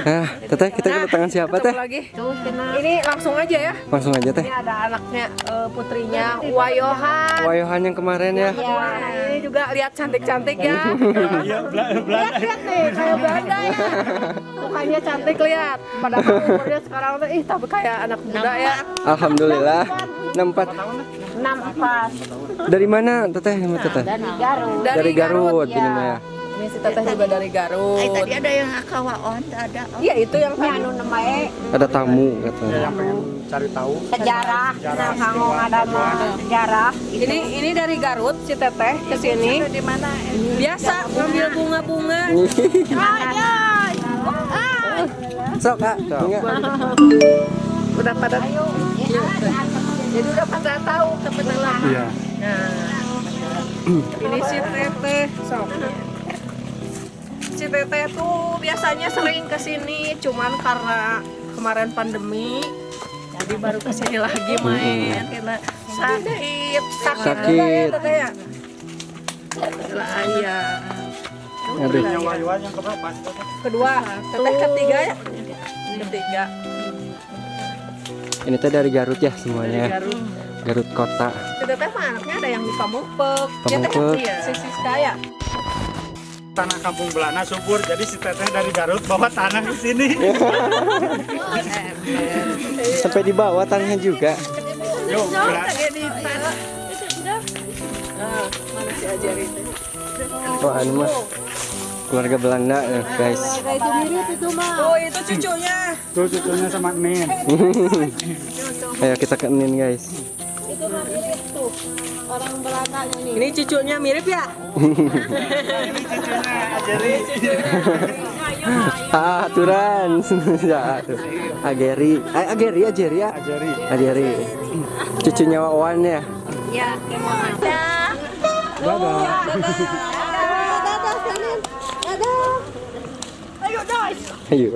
Nah, teteh kita kedatangan siapa teh? Lagi. Ini langsung aja ya. Langsung aja teh. Ini ada anaknya, putrinya Wayohan. Wayohan yang kemarin ya. Wah, ini juga lihat cantik-cantik ya. Lihat nih, kayak Belanda ya. Mukanya cantik lihat. Padahal umurnya sekarang tuh, tapi kayak anak muda ya. Alhamdulillah. 64. 64. Dari mana teteh? Teteh? Dari Garut. Dari Garut ini mah ya. Ini si teteh juga dari Garut. Tadi ada yang akawaon, ada. Iya, itu yang anu namanya Ada tamu katanya. Yang pengen cari tahu sejarah. Nah, kanggo ada mah sejarah. Ini dari Garut si teteh ke sini. Di mana? Biasa ngambil bunga-bunga. Sok kak, bunga. Udah pada jadi udah pada tahu kebetulan. Iya. Nah, ini si teteh sok. Si teteh tuh biasanya sering kesini, cuman karena kemarin pandemi, jadi baru kesini lagi main karena sakit juga ya teteh ya. Lah ayah. Aduh. Wayohan yang keberapa? Kedua, teteh ketiga ya. Ketiga. Ini teh dari Garut ya semuanya. Garut. Garut kota. Si teteh mah anaknya ada yang di Pamungpek. Pamungpek. Si Siska ya. Tanah Kampung Belana subur, jadi si teteh dari Garut bawa tanah di sini. Sampai di bawah tanahnya juga. Yuk, Mana si Ajari itu? Oh, anu mah keluarga Belanda ya, guys. Itu mirip itu mah. Oh, itu cucunya. tuh cucunya sama Nin. Ayo kita ke Nin guys. Itu mah mirip tuh. Orang Belanda ini. Ini cucunya mirip ya? Ini cucunya Ajari. Aturan. Ya, tuh. Ajeri ya. Ajeri. Cucunya Wawan ya. Ya, kemana? Ayo, guys. Ayo.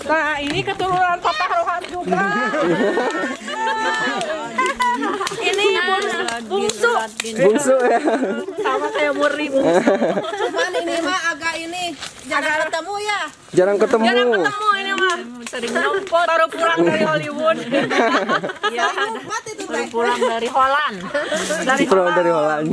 Nah, ini keturunan Papa Rohan juga. Ini bungsu. Bungsu ya. Sama kayak Murni bungsu. Cuman ini mah agak ini jarang ketemu ya. Jarang ketemu. Jarang ketemu ini mah. Sering nongkrong baru pulang dari Hollywood. Iya, Empat itu teh. pulang dari Holland. Dari Holland.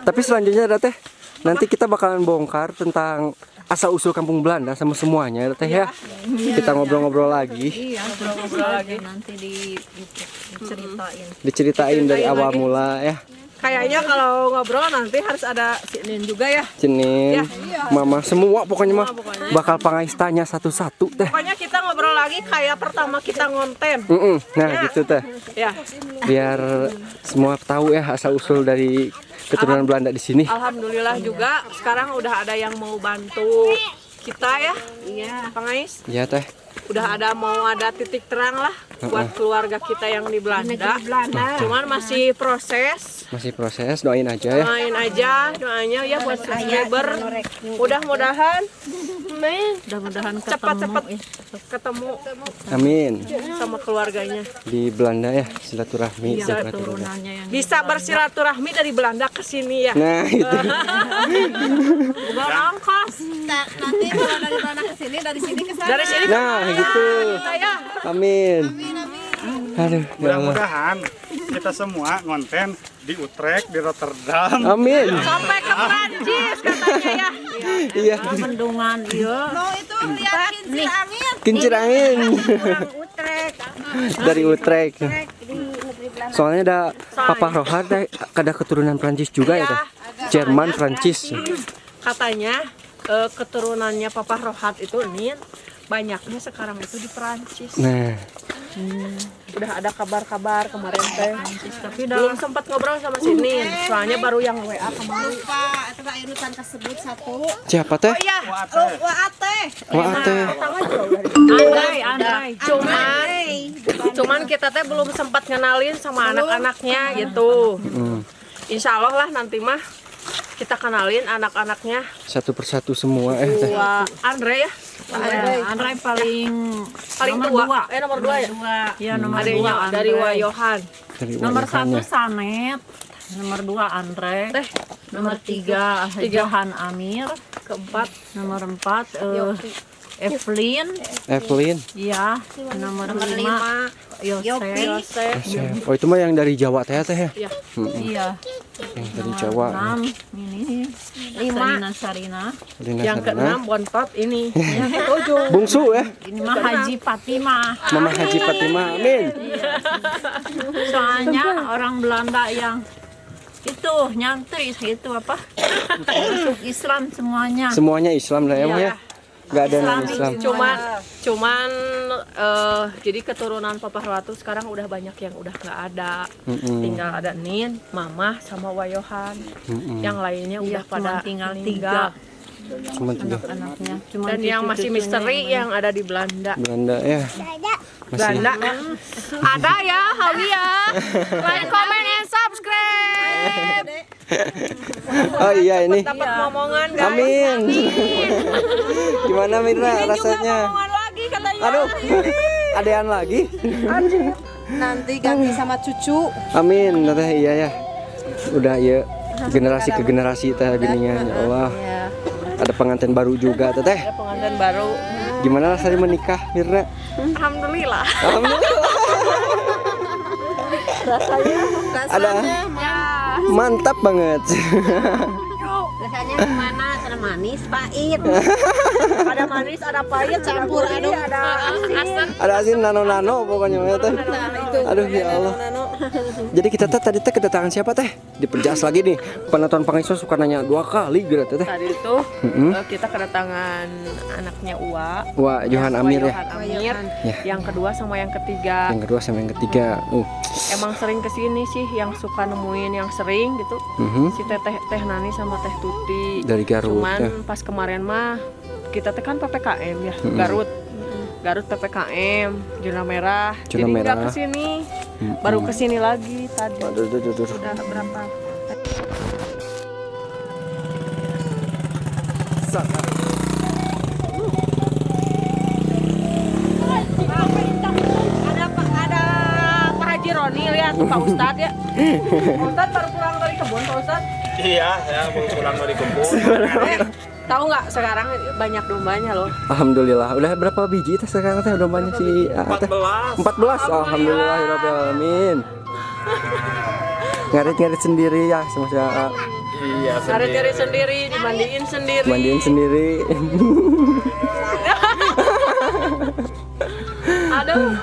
Tapi selanjutnya ada teh. Nanti kita bakalan bongkar tentang asal usul kampung Belanda sama semuanya teh ya. Kita ngobrol-ngobrol lagi. Iya, ngobrol lagi nanti diceritain. Diceritain dari awal mula ya. Kayaknya kalau ngobrol nanti harus ada si Nin juga ya. Cenin, Mama semua pokoknya mah pokoknya. bakal pangaistanya satu-satu teh. Pokoknya kita ngobrol lagi kayak pertama kita ngonten. Nah gitu teh. Ya. Biar semua tahu ya asal usul dari keturunan Belanda di sini. Alhamdulillah juga sekarang udah ada yang mau bantu kita ya. Iya. Pangais. Ya teh. Udah ada titik terang lah buat keluarga kita yang di Belanda. Cuman masih proses. Masih proses, doain aja ya. Doain aja doanya ya buat subscriber. Mudah-mudahan Mudah-mudahan cepat-cepat ketemu Amin. sama keluarganya. Di Belanda ya silaturahmi. turunannya yang Bisa bersilaturahmi dari Belanda ke sini ya. Nah itu. Bukan ongkos. nanti kalau dari mana ke sini, dari sini ke sana. Dari sini ke Nah gitu. kita ya. Amin. Aduh, ya Allah. Mudah-mudahan kita semua ngonten di Utrecht, di Rotterdam. Amin. Sampai ke Prancis katanya ya. Iya. bendungan iya. No itu lihat kincir angin. Kincir angin. Utrecht. Dari Utrecht. Di negeri Belanda. Soalnya ada Papa Rohan ada keturunan Prancis juga ya teh. Jerman, Prancis. Katanya keturunannya Papa Rohat itu Nin banyaknya sekarang itu di Prancis. Nah, Udah ada kabar-kabar kemarin teh. Tapi belum sempat ngobrol sama si Nin. Soalnya baru yang WA kemarin. Lupa itu urutan tersebut satu. siapa teh? Oh iya, Waate. Wah teh. Andai. Cuman kita teh belum sempat ngenalin sama anak-anaknya gitu. Insya Allah lah nanti mah kita kenalin anak-anaknya. Satu persatu semua teh. Wah, Andre ya. Andre paling Paling tua. Nomor 2 ya. ya nomor Adanya 2 dari Wayohan. Dari Nomor Wayohannya. 1 Sanet, nomor 2 Andre, Teh, nomor 3 Johan Amir, keempat nomor 4 Evelyn. Iya, nomor 5 Yosef. Oh itu mah yang dari Jawa teh ya? Iya. Yang dari Jawa. 6 ini 5 Sarina. Yang ke-6 bontot ini. Yang ke-7 Bungsu ya? Ini mah Haji Fatimah. Mama Haji Fatimah. Amin. Soalnya orang Belanda yang itu nyantri itu apa? Masuk Islam semuanya. Semuanya Islam lah ya, Mah ya. Gak ada non Islam. cuman jadi keturunan Papa Ratu sekarang udah banyak yang udah nggak ada. Tinggal ada Nin, Mama sama Wayohan. Yang lainnya udah pada tinggal tinggal. Cuma 3 Anaknya. Dan yang masih misteri yang ada di Belanda. Belanda ya. Masih. Belanda ada ya, Hawi ya. Like, comment, and subscribe. Oh iya ini. Dapat momongan guys. Amin. Gimana Mira rasanya? Momongan lagi katanya. Aduh. Adean lagi. Nanti ganti sama cucu. Amin. Teh iya ya. Udah ya generasi ke generasi teh gininya ya Allah. Ada pengantin baru juga Teteh. Ada pengantin baru. Gimana rasanya menikah Mirna? Alhamdulillah. Alhamdulillah. Ada mantap banget. Rasanya gimana? Sana manis, pahit. Ada manis, ada pahit, Campur, aduh. ada asin. Ada asin nano-nano pokoknya teh. Aduh ya Allah. Jadi kita tadi kedatangan siapa teh? Diperjelas lagi nih. Penonton Pangestu suka nanya 2 kali gitu teh. Tadi itu kita kedatangan anaknya Uwa. Wah, Johan Amir ya. Johan Amir. Ya. Yang kedua sama yang ketiga. Yang kedua sama yang ketiga. Emang sering kesini sih yang suka nemuin yang sering gitu. Si Teh Nani sama Teh Tuti. Dari Garut. Cuman Ya. pas kemarin mah kita tekan PPKM ya, Garut. Garut PPKM, zona merah. Zona Jadi merah. nggak kesini. Baru kesini lagi tadi. Aduh. Udah berapa? Ada Pak Haji Roni, lihat Pak Ustadz ya. Pak Ustadz baru pulang dari kebun, Pak Ustadz. Iya, saya mau pulang dari kebun. Tahu nggak sekarang banyak dombanya loh. Alhamdulillah. Udah berapa biji teh sekarang teh udah banyak si teh? 14. 14. Alhamdulillahirabbil alamin. Ngarit-ngarit sendiri ya semasa Iya, Hari sendiri, dimandiin sendiri. mandiin sendiri. Aduh.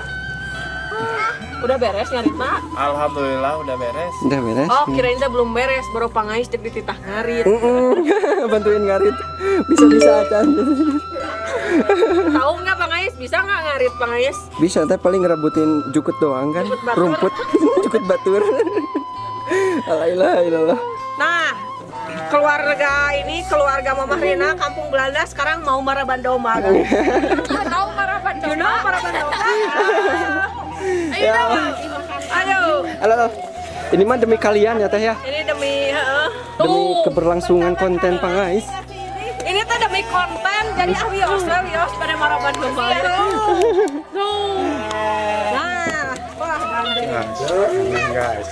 Udah beres ngarit mak? Alhamdulillah udah beres. Udah beres. Oh kirain teh belum beres, baru pangais cek dititah ngarit. Bantuin ngarit. Bisa-bisa aja. Tahu nggak pangais? Bisa nggak ngarit pangais? Bisa teh paling ngerebutin jukut doang kan. Jukut batur. Rumput. Jukut batur. Alailah. Nah, keluarga Mama Rina kampung Belanda sekarang mau maraban domba. Tahu maraban domba? You know maraban domba? Ayo dong. Ayo. Halo. Ini mah demi kalian ya teh ya. Ini demi Demi keberlangsungan konten Pangais. Ini tuh demi konten jadi wios pada maraban domba. Tuh. Nah, wah gandeng. Guys.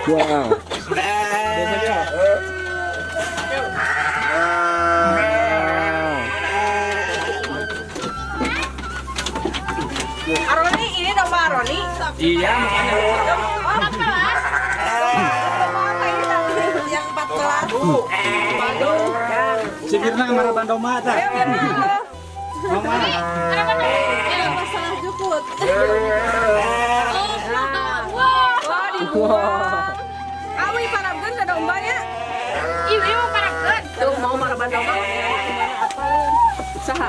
Wow. Aroni, ini domba Aroni. Iya, Yang 14. Waduh. si Firna mana bandoma ta? Mama. Masalah jukut. Wah, dibuang. Awi parabgen ada dombanya. Ibu mau parabgen. Tuh mau maraban domba. Saha?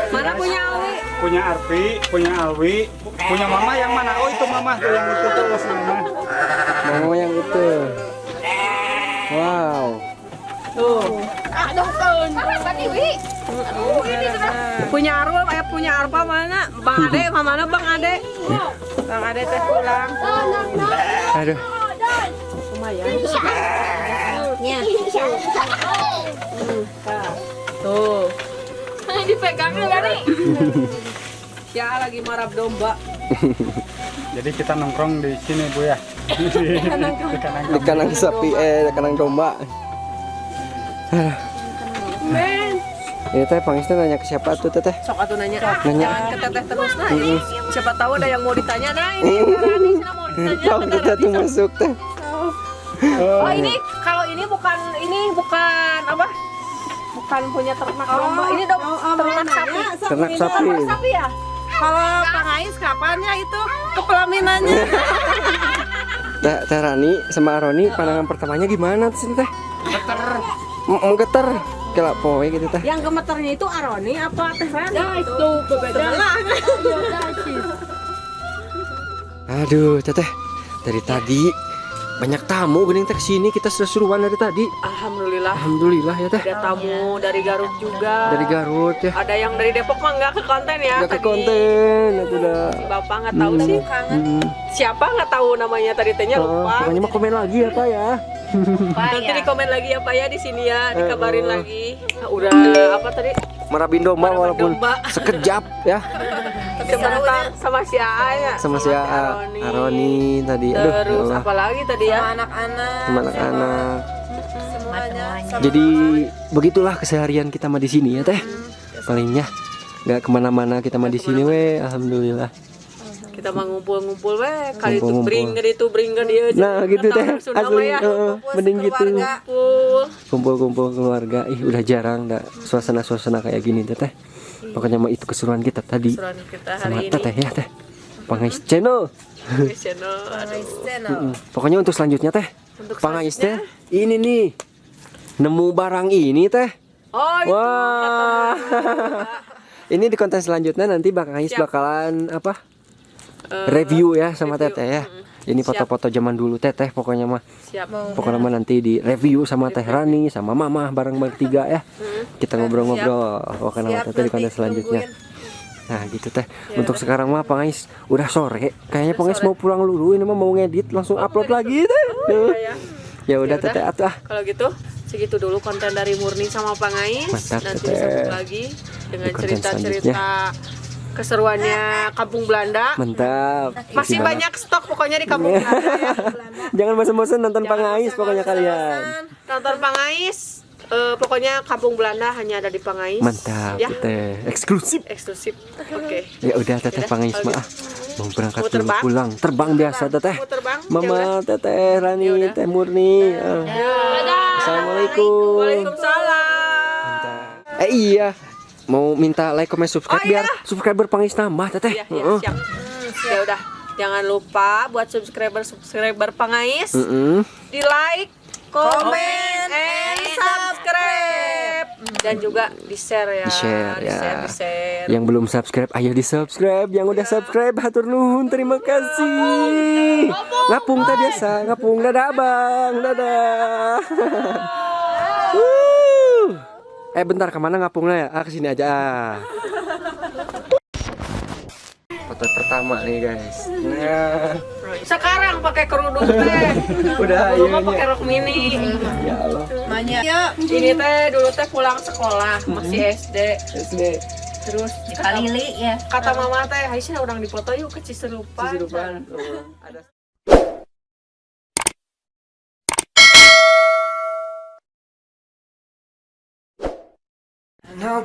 Mana punya Awi? Punya Arfi, punya Alwi, punya Mama yang mana? Oh itu Mama tuh yang itu tuh Mama. Mau yang itu. Wow. Tuh. Aduh, maraban Iwi. Ini sudah. Punya Arwa, punya Arpa mana? Bang Ade, mana Bang Ade? Bang Ade teh pulang. Aduh. Lumayan. Nya. Tuh. Dipegangnya Gani. Ya lagi marab domba. Jadi kita nongkrong di sini Bu ya. Di Di kandang sapi, di kandang domba. Men. Ini teh Pangisnya nanya ke siapa tuh teteh? Sok atuh nanya. Nanya. Jangan ke teteh terus nah. Ini siapa tahu ada yang mau ditanya. Nah, ini Rani sana mau ditanya. Tahu kita tuh masuk teh. Oh, ini kalau ini bukan apa? Bukan punya ternak domba. Ini ternak sapi. Ternak sapi. Sapi ya? Kalau Pangais kapan ya itu kepelaminannya? Teh Rani sama Aroni pandangan pertamanya gimana sih teh? Geter. Kayak poe gitu teh. Yang gemeternya itu Aroni apa Teh Rani? Ya itu berbeda. Aduh, teteh. Dari tadi banyak tamu gening teh kesini, kita sudah suruhan dari tadi. Alhamdulillah. Alhamdulillah ya teh. Ada tamu dari Garut juga. Dari Garut ya. Ada yang dari Depok mah nggak ke konten ya. Nggak ke tadi. konten, itu dah. Si Bapak nggak tahu sih. Siapa nggak tahu namanya tadi tehnya lupa. Pokoknya mah komen lagi ya Pak ya. Nanti di komen lagi ya Pak ya di sini ya, dikabarin lagi. Nah, udah apa tadi? Merabin domba walaupun domba. sekejap ya. Sebentar sama si AA ya. Sama si Aroni tadi. Aduh, ya Terus Allah. apa lagi tadi ya? Anak-anak Sama anak-anak. semuanya. Jadi begitulah keseharian kita mah di sini ya teh. Palingnya nggak kemana-mana kita mah di sini weh. Alhamdulillah. Kita mah ngumpul-ngumpul weh, kali itu Ngumpul-ngumpul. bring ke dia. Nah gitu teh. Sunda mah Asli. ya. Mending gitu. Ngumpul. Kumpul-kumpul keluarga. Ih udah jarang dah suasana-suasana kayak gini teh. Pokoknya mah itu keseruan kita tadi. Keseruan kita Sama hari ini. teteh ya teh. Pangais channel. Di channel, aduh. Pokoknya untuk selanjutnya teh. Untuk Pangais teh. Ini nih. Nemu barang ini teh. Oh itu. Wah. Ini di konten selanjutnya nanti Pangais Siap. bakalan apa? Review ya sama review. teteh ya. Ini foto-foto zaman dulu teteh pokoknya mah. Siap. Pokoknya mah nanti di review sama Teh Rani sama Mama bareng bertiga ya. Kita ngobrol-ngobrol pokoknya sama teteh di konten selanjutnya. Nah gitu teh. Untuk sekarang mah Pangais udah sore. Kayaknya Pangais mau pulang dulu. Ini mah mau ngedit langsung upload lagi teh. Ya. Ya udah Ya udah. teteh atuh ah. Kalau gitu segitu dulu konten dari Murni sama Pangais. Mantap, Nanti Teteh. disambung lagi dengan Di konten cerita-cerita keseruannya Kampung Belanda. Mantap. Masih Gimana? banyak stok pokoknya di Kampung Belanda ya. Jangan bosan-bosan nonton Jangan Pangais bosan-bosan. pokoknya kalian. Nonton Pangais. Pokoknya Kampung Belanda hanya ada di Pangais. Mantap Ya. teteh. Eksklusif. Eksklusif. Oke. Ya udah teteh Yaudah, Pangais kalau mah ah. Mau berangkat Mau dulu terbang? pulang. Terbang biasa teteh. Mau terbang? Ya Mama, teteh Rani, Yaudah. teh Murni. Assalamualaikum. Waalaikumsalam. Iya. Mau minta like, comment, subscribe Oh, iya. biar subscriber Pangais nambah teteh. Iya, iya, siap. Ya udah. Jangan lupa buat subscriber Pangais. Di like, comment, and subscribe. Dan juga di share ya. Di-share ya. Di-share. Yang belum subscribe, ayo di subscribe. Yang udah subscribe, hatur nuhun, terima kasih. Ngapung teh biasa, ngapung dadah abang, dadah. Bentar kemana ngapungnya ya? Ah kesini aja. Foto pertama nih guys. Nah, Sekarang pakai kerudung teh. udah Dulu mah akhirnya. pakai rok mini. Ya Allah. Ini teh dulu teh pulang sekolah masih SD. SD. Terus Kalili ya. kata mama teh, "Aisyah urang dipoto yuk ke Ciserupan." Ciserupan. Ada No.